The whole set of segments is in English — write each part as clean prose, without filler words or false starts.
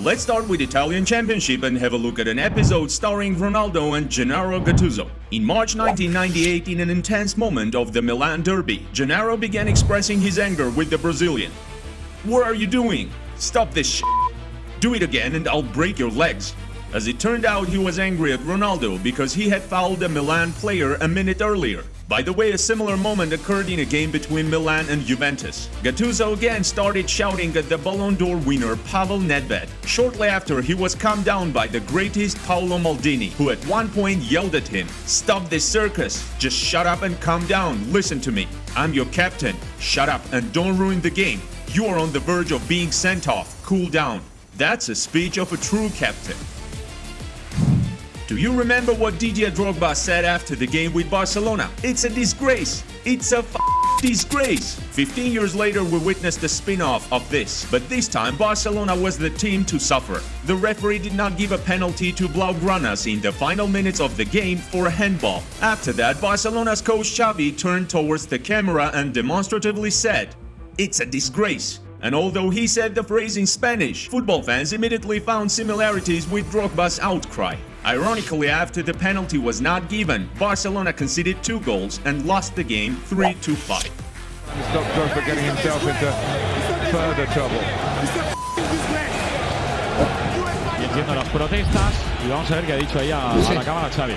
Let's start with Italian Championship and have a look at an episode starring Ronaldo and Gennaro Gattuso. In March 1998, in an intense moment of the Milan derby, Gennaro began expressing his anger with the Brazilian. "What are you doing? Stop this shit. Do it again and I'll break your legs." As it turned out, he was angry at Ronaldo because he had fouled a Milan player a minute earlier. By the way, a similar moment occurred in a game between Milan and Juventus. Gattuso again started shouting at the Ballon d'Or winner Pavel Nedved. Shortly after, he was calmed down by the greatest Paolo Maldini, who at one point yelled at him, "Stop this circus! Just shut up and calm down, listen to me. I'm your captain. Shut up and don't ruin the game. You are on the verge of being sent off. Cool down." That's a speech of a true captain. Do you remember what Didier Drogba said after the game with Barcelona? "It's a disgrace. It's a disgrace." 15 years later, we witnessed a spin-off of this, but this time Barcelona was the team to suffer. The referee did not give a penalty to Blaugranas in the final minutes of the game for a handball. After that, Barcelona's coach Xavi turned towards the camera and demonstratively said, "It's a disgrace." And although he said the phrase in Spanish, football fans immediately found similarities with Drogba's outcry. Ironically, after the penalty was not given, Barcelona conceded 2 goals and lost the game 3-5. Stop Drogba getting himself into further trouble. Y entiendo las protestas y vamos a ver qué ha dicho ahí a la cámara Xavi.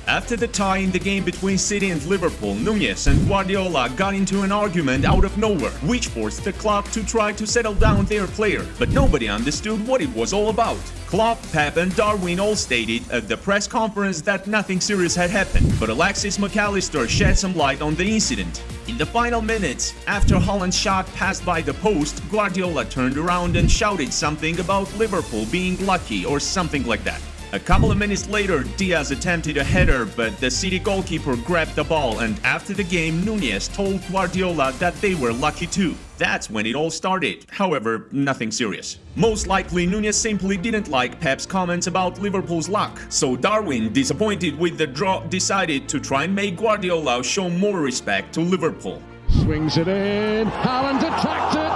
After the tie in the game between City and Liverpool, Núñez and Guardiola got into an argument out of nowhere, which forced the club to try to settle down their player. But nobody understood what it was all about. Klopp, Pep and Darwin all stated at the press conference that nothing serious had happened, but Alexis McAllister shed some light on the incident. In the final minutes, after Haaland's shot passed by the post, Guardiola turned around and shouted something about Liverpool being lucky or something like that. A couple of minutes later, Diaz attempted a header, but the City goalkeeper grabbed the ball, and after the game, Núñez told Guardiola that they were lucky too. That's when it all started. However, nothing serious. Most likely, Núñez simply didn't like Pep's comments about Liverpool's luck. So Darwin, disappointed with the draw, decided to try and make Guardiola show more respect to Liverpool. Swings it in, Haaland attacked it,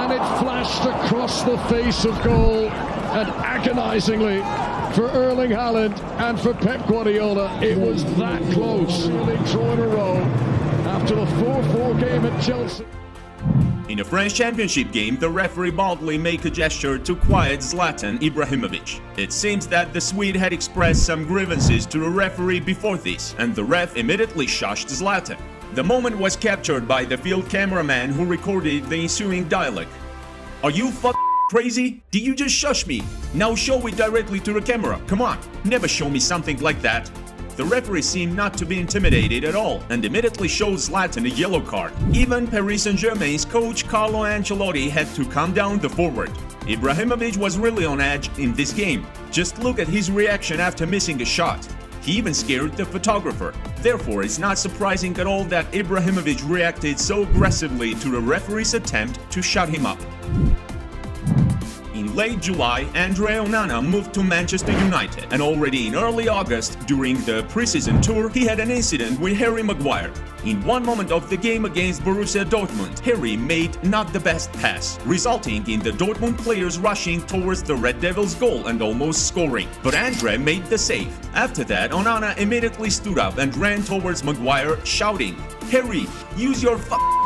and it flashed across the face of goal, and agonisingly for Erling Haaland and for Pep Guardiola, it was that close. They draw in a row after the 4-4 game at Chelsea. In a French championship game, the referee boldly made a gesture to quiet Zlatan Ibrahimovic. It seems that the Swede had expressed some grievances to the referee before this, and the ref immediately shushed Zlatan. The moment was captured by the field cameraman who recorded the ensuing dialogue. "Are you crazy? Did you just shush me? Now show it directly to the camera. Come on, never show me something like that." The referee seemed not to be intimidated at all and immediately showed Zlatan a yellow card. Even Paris Saint-Germain's coach Carlo Ancelotti had to calm down the forward. Ibrahimovic was really on edge in this game. Just look at his reaction after missing a shot. He even scared the photographer. Therefore, it's not surprising at all that Ibrahimovic reacted so aggressively to the referee's attempt to shut him up. In late July, Andre Onana moved to Manchester United, and already in early August, during the preseason tour, he had an incident with Harry Maguire. In one moment of the game against Borussia Dortmund, Harry made not the best pass, resulting in the Dortmund players rushing towards the Red Devils' goal and almost scoring. But Andre made the save. After that, Onana immediately stood up and ran towards Maguire, shouting, "Harry, use your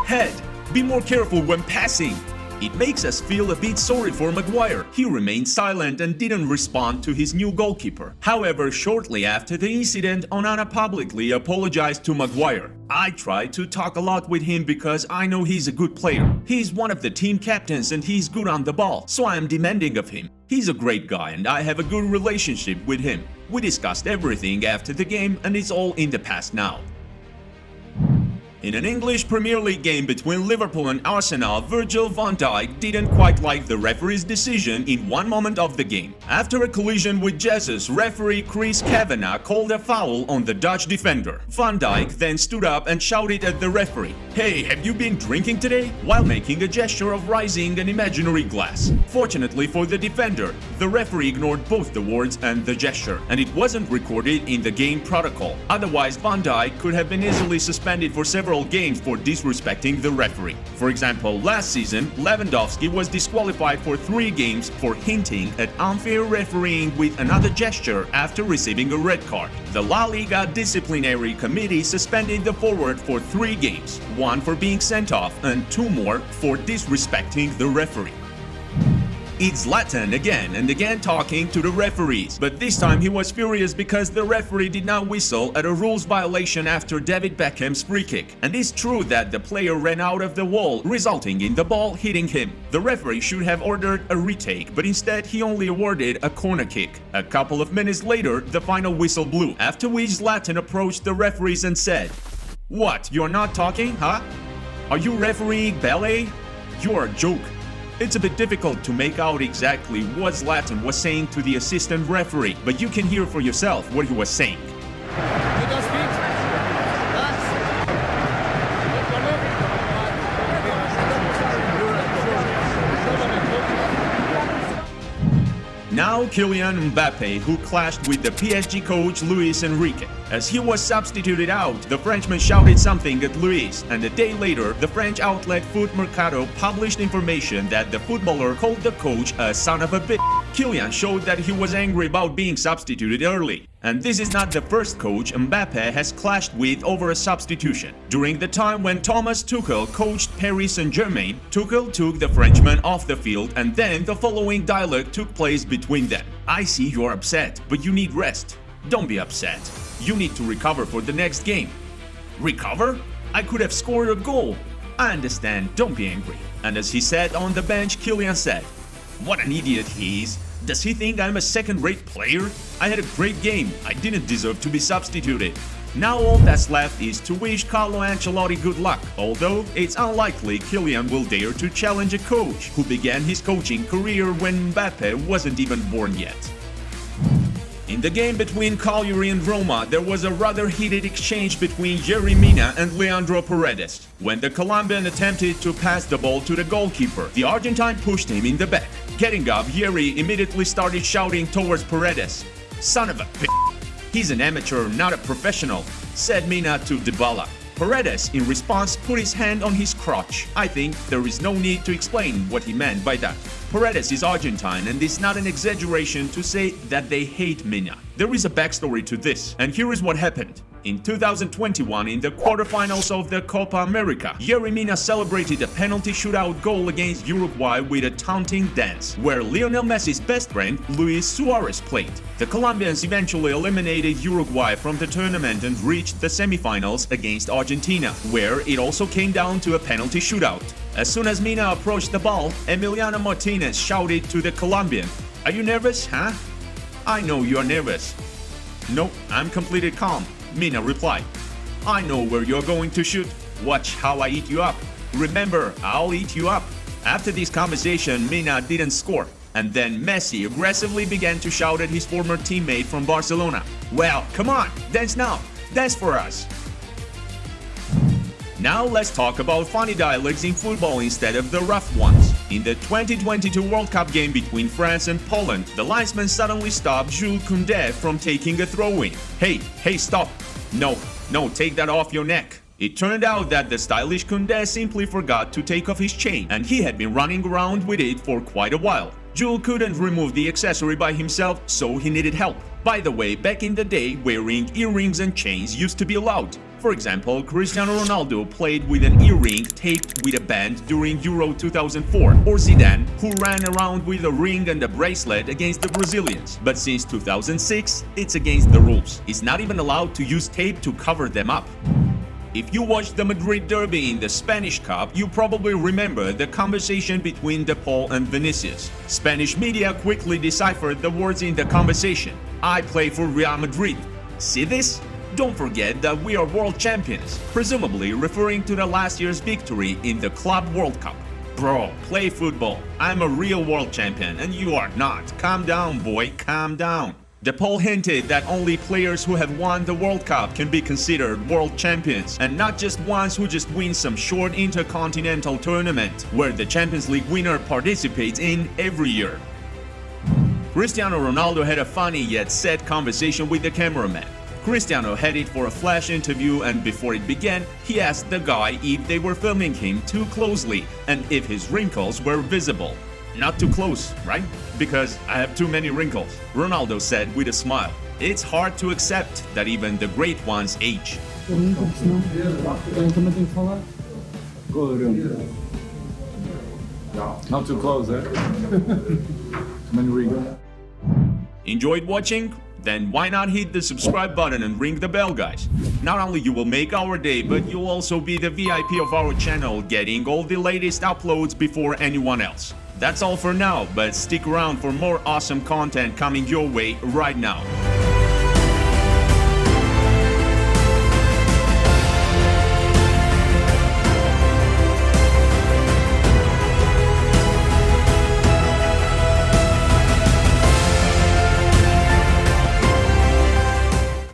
head! Be more careful when passing!" It makes us feel a bit sorry for Maguire. He remained silent and didn't respond to his new goalkeeper. However, shortly after the incident, Onana publicly apologized to Maguire. "I tried to talk a lot with him because I know he's a good player. He's one of the team captains and he's good on the ball, so I am demanding of him. He's a great guy and I have a good relationship with him. We discussed everything after the game and it's all in the past now." In an English Premier League game between Liverpool and Arsenal, Virgil van Dijk didn't quite like the referee's decision in one moment of the game. After a collision with Jesus, referee Chris Kavanagh called a foul on the Dutch defender. Van Dijk then stood up and shouted at the referee, "Hey, have you been drinking today?" while making a gesture of raising an imaginary glass. Fortunately for the defender, the referee ignored both the words and the gesture, and it wasn't recorded in the game protocol. Otherwise, Van Dijk could have been easily suspended for several several games for disrespecting the referee. For example, last season, Lewandowski was disqualified for 3 games for hinting at unfair refereeing with another gesture after receiving a red card. The La Liga Disciplinary Committee suspended the forward for 3 games, 1 for being sent off and 2 more for disrespecting the referee. It's Zlatan again and again talking to the referees, but this time he was furious because the referee did not whistle at a rules violation after David Beckham's free kick. And it's true that the player ran out of the wall, resulting in the ball hitting him. The referee should have ordered a retake, but instead he only awarded a corner kick. A couple of minutes later, the final whistle blew, after which Zlatan approached the referees and said, "What, you're not talking, huh? Are you refereeing ballet? You're a joke." It's a bit difficult to make out exactly what Zlatan was saying to the assistant referee, but you can hear for yourself what he was saying. Now Kylian Mbappe, who clashed with the PSG coach Luis Enrique. As he was substituted out, the Frenchman shouted something at Luis, and a day later, the French outlet Foot Mercato published information that the footballer called the coach a son of a bitch. Kylian showed that he was angry about being substituted early. And this is not the first coach Mbappe has clashed with over a substitution. During the time when Thomas Tuchel coached Paris Saint-Germain, Tuchel took the Frenchman off the field, and then the following dialogue took place between them. "I see you're upset, but you need rest. Don't be upset. You need to recover for the next game." "Recover? I could have scored a goal." "I understand, don't be angry." And as he sat on the bench, Kylian said, "What an idiot he is. Does he think I'm a second-rate player? I had a great game. I didn't deserve to be substituted." Now all that's left is to wish Carlo Ancelotti good luck, although it's unlikely Kylian will dare to challenge a coach who began his coaching career when Mbappe wasn't even born yet. In the game between Cagliari and Roma, there was a rather heated exchange between Yerry Mina and Leandro Paredes. When the Colombian attempted to pass the ball to the goalkeeper, the Argentine pushed him in the back. Getting up, Yerry immediately started shouting towards Paredes, "Son of a p***! He's an amateur, not a professional," said Mina to Dybala. Paredes, in response, put his hand on his crotch. I think there is no need to explain what he meant by that. Paredes is Argentine, and it's not an exaggeration to say that they hate Mina. There is a backstory to this, and here is what happened. In 2021, in the quarterfinals of the Copa America, Yerry Mina celebrated a penalty shootout goal against Uruguay with a taunting dance, where Lionel Messi's best friend, Luis Suarez, played. The Colombians eventually eliminated Uruguay from the tournament and reached the semifinals against Argentina, where it also came down to a penalty shootout. As soon as Mina approached the ball, Emiliano Martinez shouted to the Colombian, "Are you nervous, huh?" "I know you are nervous." "No, I'm completely calm," Mina replied. "I know where you're going to shoot. Watch how I eat you up. Remember, I'll eat you up." After this conversation, Mina didn't score. And then Messi aggressively began to shout at his former teammate from Barcelona, "Well, come on, dance now. Dance for us." Now let's talk about funny dialogues in football instead of the rough ones. In the 2022 World Cup game between France and Poland, the linesman suddenly stopped Jules Koundé from taking a throw-in. Hey, stop. No, take that off your neck. It turned out that the stylish Koundé simply forgot to take off his chain, and he had been running around with it for quite a while. Jules couldn't remove the accessory by himself, so he needed help. By the way, back in the day, wearing earrings and chains used to be allowed. For example, Cristiano Ronaldo played with an earring taped with a band during Euro 2004, or Zidane, who ran around with a ring and a bracelet against the Brazilians. But since 2006, it's against the rules. It's not even allowed to use tape to cover them up. If you watched the Madrid derby in the Spanish Cup, you probably remember the conversation between De Paul and Vinicius. Spanish media quickly deciphered the words in the conversation. "I play for Real Madrid. See this? Don't forget that we are world champions," presumably referring to the last year's victory in the Club World Cup. "Bro, play football. I'm a real world champion and you are not. Calm down, boy, calm down." De Paul hinted that only players who have won the World Cup can be considered world champions, and not just ones who just win some short intercontinental tournament, where the Champions League winner participates in every year. Cristiano Ronaldo had a funny yet sad conversation with the cameraman. Cristiano headed for a flash interview, and before it began, he asked the guy if they were filming him too closely and if his wrinkles were visible. Not too close, right? Because I have too many wrinkles, Ronaldo said with a smile. It's hard to accept that even the great ones age. Not too close, eh? Too many wrinkles. Enjoyed watching? Then why not hit the subscribe button and ring the bell, guys? Not only you will make our day, but you'll also be the VIP of our channel, getting all the latest uploads before anyone else. That's all for now, but stick around for more awesome content coming your way right now.